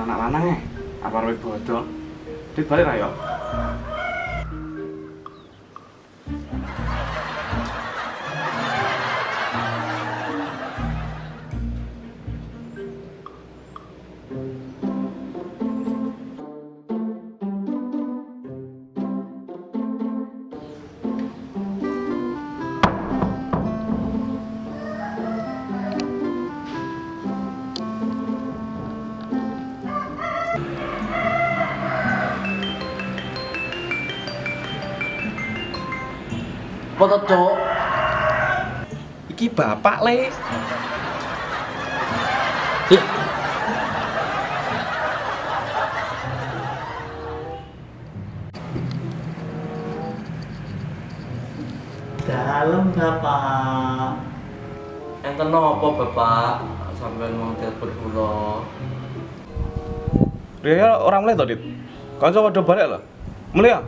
anak lanang ya? Apa arep bodol? Dit balik ra yo. Foto cok. Iki bapak le. Lah, Dalam Bapak. enten nopo Bapak? Sampeyan mau telepon kula. Dia orang mulai to, Dit. Kanca padha balik lho. Mulai ya?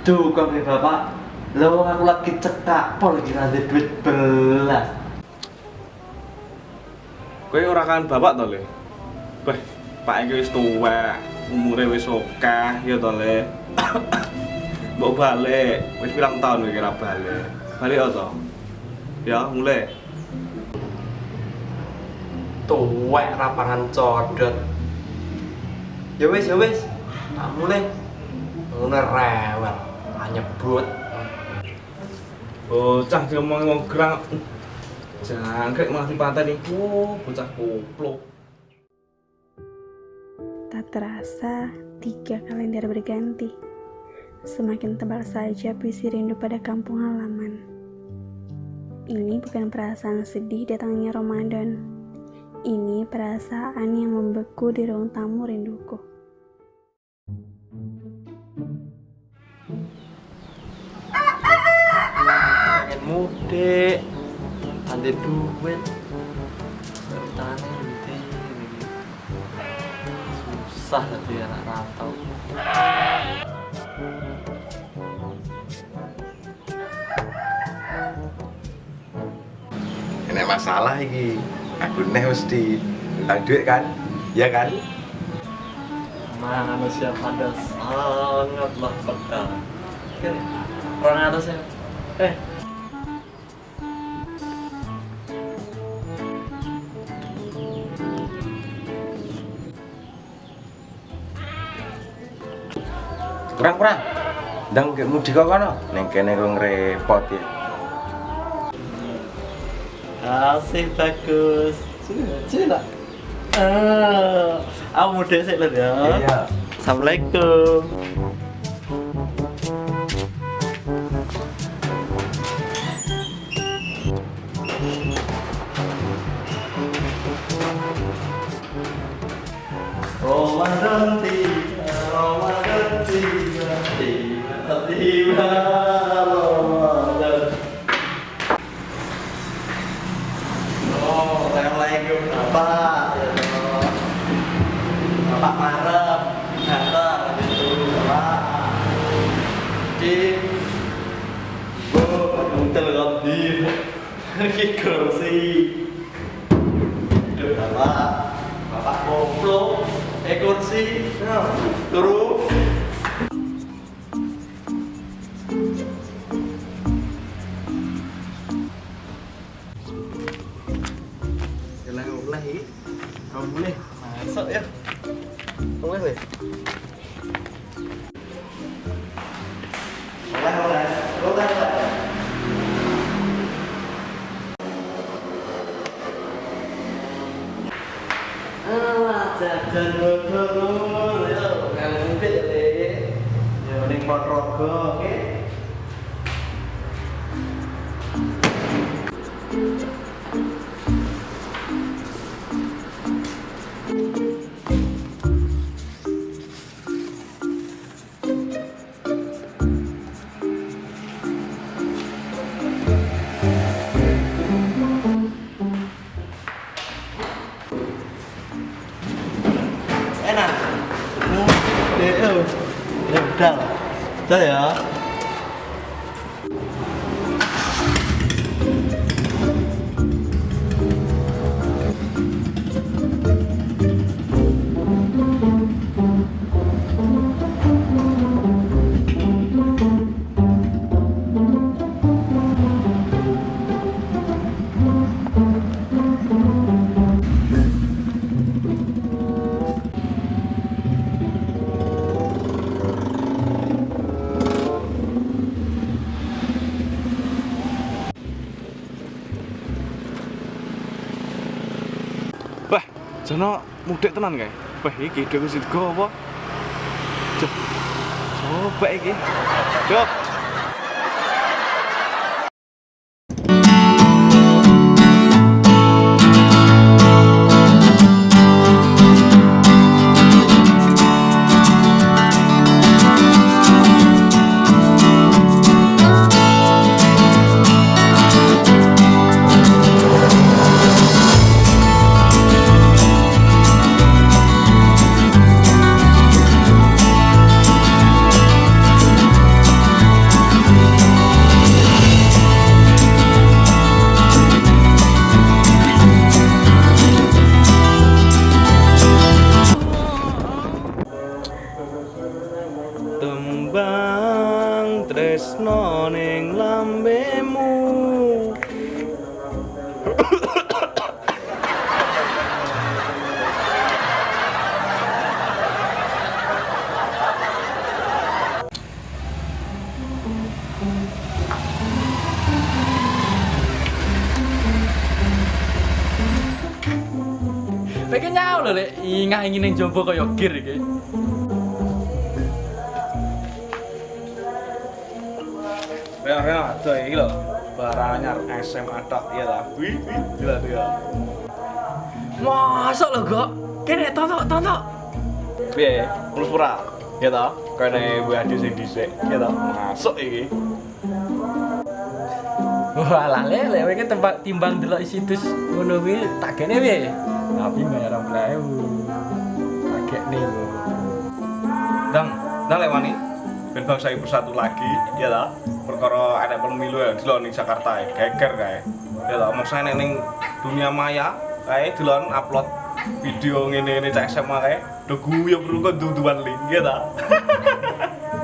Duh, kok Bapak. Lo aku lagi cekak pol lagi nanti duit belas. Kowe ora kan bapak to, Le? Beh, Pak iki wis tuwek, umure wis akeh ya to, Le. Mbok balik, wis pirang tahun iki ora balik. Balik ya to? Ya, mulai. Tuwek rapangan codot. Ya wis, tak mulai. Ngono rewel, nyebut. Bocah diomongi wong gerang. Jangkrik malah dipateni. Bocah goblok. Tak terasa, 3 kalender berganti. Semakin tebal saja puisi rindu pada kampung halaman. Ini bukan perasaan sedih datangnya Ramadan. Ini perasaan yang membeku di ruang tamu rinduku. Pengen mudik. Ande duit. Tane nanti. Susah tapi anak rantau. Enak masalah iki. Aku neh mesti utang duit kan? Ya kan? Manusia pada sangatlah pedal. Orang atas ya. Kurang. Ndang gek mudi kok kono. Ning kene kok ngrepot ya. Asik bagus. Sini nak. Aku muda sih lho ya. Iya. Assalamualaikum. Ramadan tiba, tiba Ramadan. Assalamualaikum Bapak. Bapak marah, datang gitu Bapak. Cik, untel kopi, ki kursi. Duh Bapak goblok. Kursi, turun. Mulai. Kamu boleh masuk ya. Boleh weh. Boleh. Jajan dulu ya, ngambil deh. Ya mending Ponorogo, oke? Enak. Ya udah ya. Jono mudik tenan kae. Wah, iki dhuwit wis digo apa? Coba iki. Yuk. Tembang tresno ning lambemu. Pengen nyau lho lek ingah ingin ning jombo kaya gir iki. Ya, ada iki lho. Barang anyar SMA tok ya ta. Wih, gila tuh ya. Masuk lho, Gok. Kene tontok. Piye? Mulus pura. Ya ta? Kene Bu Adi sing dhisik, ya ta? Masuk iki. Wah, lale kowe iki timbang delok situs ngono kuwi tak kene piye? Tapi bayar 20.000. Tak kene lho. Dang lek wani. Ben bangsa ibu bersatu lagi, ya ta? Perkara ada pemilu ya delok ning Jakarta ya, geger kae. Ya ta, maksudnya ning dunia maya kae delok upload video ngene-ngene cak SMA kae, do guyu bro kok duduan link, ya ta?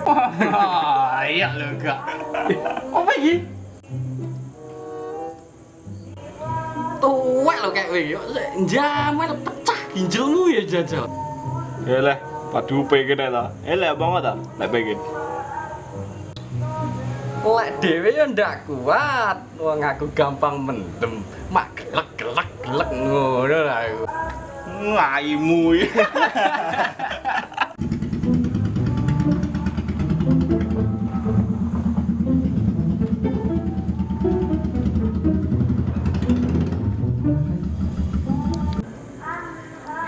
Wah, iya lho, Gak. Apa iki? Tuwek lho kayak kowe iki. Jaman pecah ginjelmu ya jajal. Ya lah, padu pengen ta. Elek banget ta, lek pengen. Lek dhewe yo ndak kuat, wong aku gampang mendem, mak gelek ngono lah aku. Ngaimu.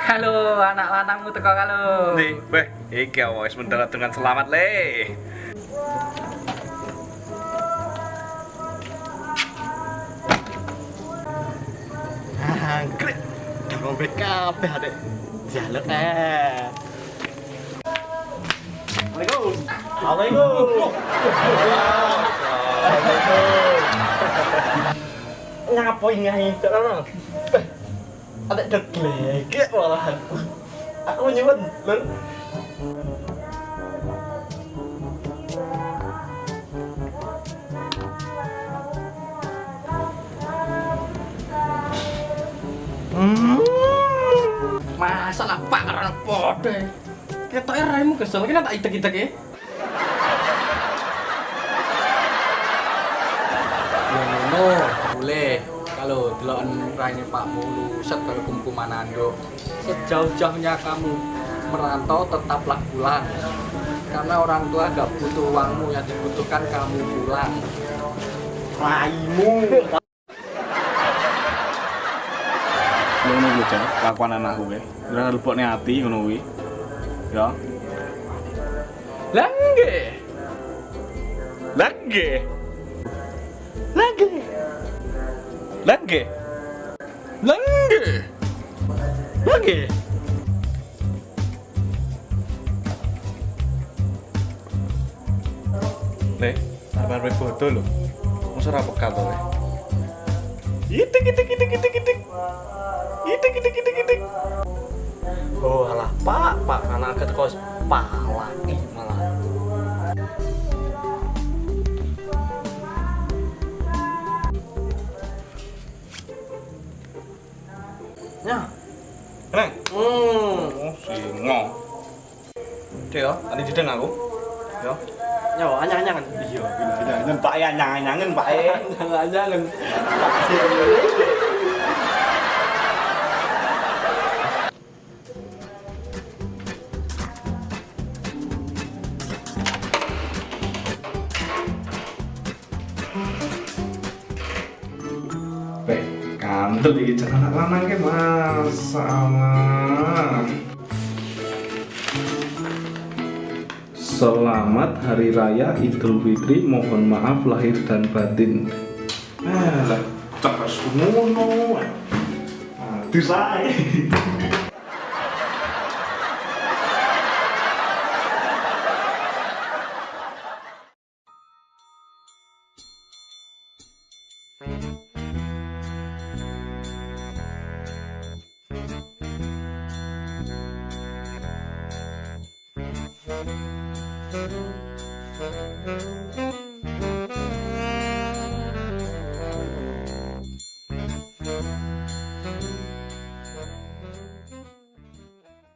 Halo, anak lanangmu teko kalau. Nih, weh, iki wis mendarat dengan selamat le. Anggrek. Ngombe kabeh adek. Jaluk Assalamualaikum. Assalamualaikum. Ngapain nyanyi terus? Adek deglegek malahan. Aku nyuwun, Lur. Masa lah pak karena pode. Ketoke raimu kesel kena tak itek-itek ya. Ngono, boleh. Kalau deloken raine Pak Mulu set karo kumpu Manando. Sejauh-jauhnya kamu merantau tetaplah pulang. Karena orang tua gak butuh uangmu, yang dibutuhkan kamu pulang. Raimu. Ngono kuwi, Cak. Kelakuan anakku kuwi. Ora lebokne ati ngono kuwi. Ya. Lah nggih. Lagi. Le, sabar wae bodo lho. Mosok ora peka to le. Itik. Oh alah pak karena agak kos palaki malah. Ya. Neng. Oh, singo. Cek ya, ati jedeng aku. Ya. Yo anyang-anyangan. Iya, gila. Pak ya anyang-anyangen, Pak. Anyang-anyangan. Pak sih. mantel iki jangan anak lanang ke masalah. Selamat Hari Raya Idul Fitri, mohon maaf lahir dan batin. Lah, cekas ngono. Disae. Thank you.